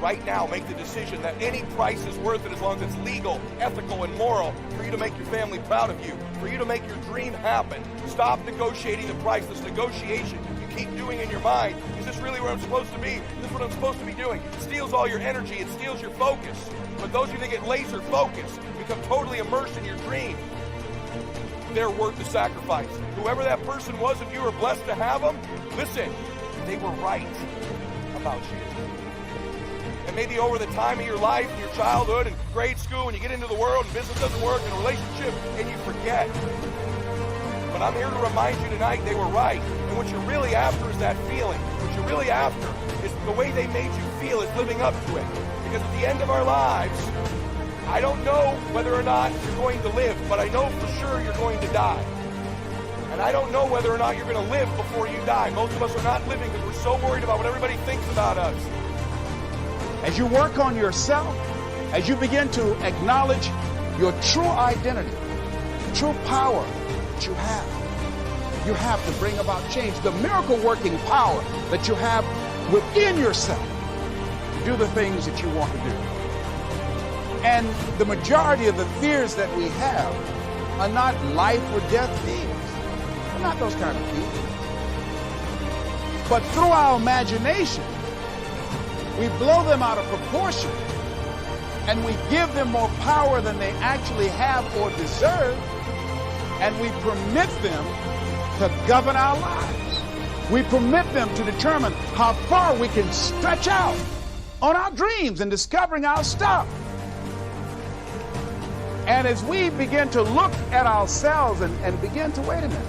right now make the decision that any price is worth it as long as it's legal, ethical, and moral for you to make your family proud of you, for you to make your dream happen. Stop negotiating the price. This negotiation you keep doing in your mind. Is this really where I'm supposed to be? Is this what I'm supposed to be doing? It steals all your energy. It steals your focus. But those of you that get laser focused, become totally immersed in your dream, they're worth the sacrifice. Whoever that person was, if you were blessed to have them, listen, they were right about you. And maybe over the time of your life, your childhood and grade school, when you get into the world and business doesn't work and a relationship, and you forget. But I'm here to remind you tonight they were right. And what you're really after is that feeling. What you're really after is the way they made you feel is living up to it. Because at the end of our lives, I don't know whether or not you're going to live, but I know for sure you're going to die. And I don't know whether or not you're going to live before you die. Most of us are not living because we're so worried about what everybody thinks about us. As you work on yourself, as you begin to acknowledge your true identity, the true power that you have to bring about change, the miracle-working power that you have within yourself to do the things that you want to do. And the majority of the fears that we have are not life or death fears. They're not those kind of fears. But through our imagination, we blow them out of proportion and we give them more power than they actually have or deserve, and we permit them to govern our lives. We permit them to determine how far we can stretch out on our dreams and discovering our stuff. And as we begin to look at ourselves and begin to, wait a minute,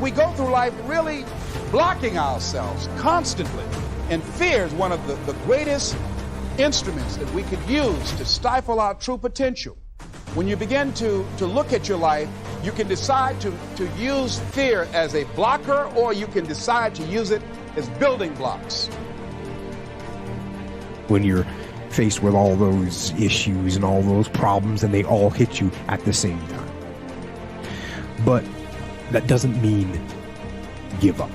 we go through life really blocking ourselves constantly. And fear is one of the greatest instruments that we could use to stifle our true potential. When you begin to look at your life, you can decide to use fear as a blocker, or you can decide to use it as building blocks. When you're faced with all those issues and all those problems, and they all hit you at the same time. But that doesn't mean give up.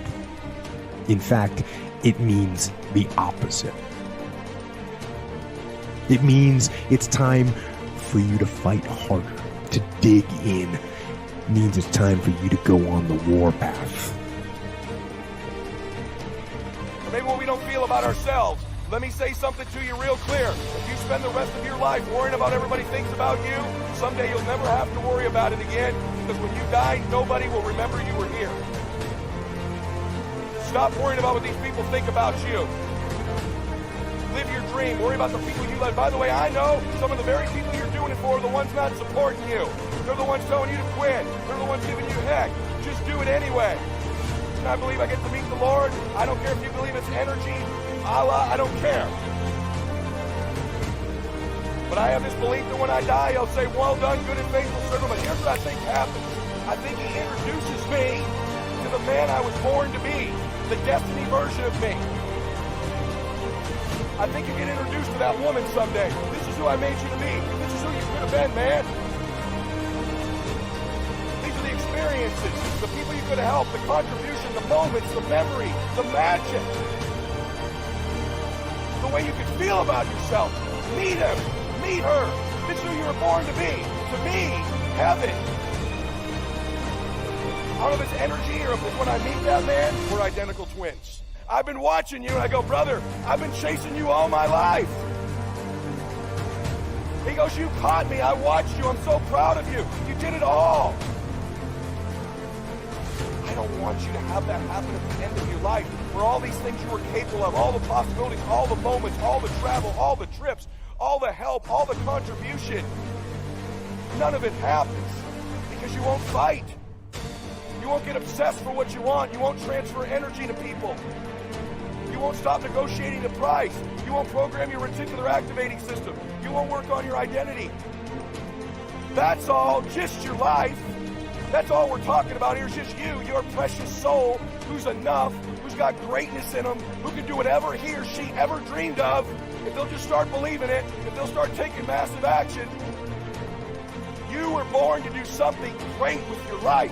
In fact, it means the opposite. It means it's time for you to fight harder, to dig in. It means it's time for you to go on the war path. Or maybe what we don't feel about ourselves. Let me say something to you real clear. If you spend the rest of your life worrying about everybody thinks about you, someday you'll never have to worry about it again, because when you die, nobody will remember you were here. Stop worrying about what these people think about you. Live your dream. Worry about the people you love. By the way, I know some of the very people you're doing it for are the ones not supporting you. They're the ones telling you to quit. They're the ones giving you heck. Just do it anyway. And I believe I get to meet the Lord. I don't care if you believe it's energy, Allah, I don't care. But I have this belief that when I die, He'll say, well done, good and faithful servant. But here's what I think happens. I think He introduces me to the man I was born to be, the destiny version of me. I think you get introduced to that woman someday. This is who I made you to be. This is who you could have been, man. These are the experiences, the people you could have helped, the contribution, the moments, the memory, the magic. The way you can feel about yourself. Meet him. Meet her. This is who you were born to be. To me, heaven. I don't know if it's energy or if it's when I meet that man, we're identical twins. I've been watching you and I go, brother, I've been chasing you all my life. He goes, you caught me. I watched you. I'm so proud of you. You did it all. I don't want you to have that happen at the end of your life, where all these things you were capable of, all the possibilities, all the moments, all the travel, all the trips, all the help, all the contribution, none of it happens because you won't fight. You won't get obsessed for what you want. You won't transfer energy to people. You won't stop negotiating the price. You won't program your reticular activating system. You won't work on your identity. That's all, just your life. That's all we're talking about here is just you, your precious soul, who's enough, who's got greatness in them, who can do whatever he or she ever dreamed of. If they'll just start believing it, if they'll start taking massive action. You were born to do something great with your life.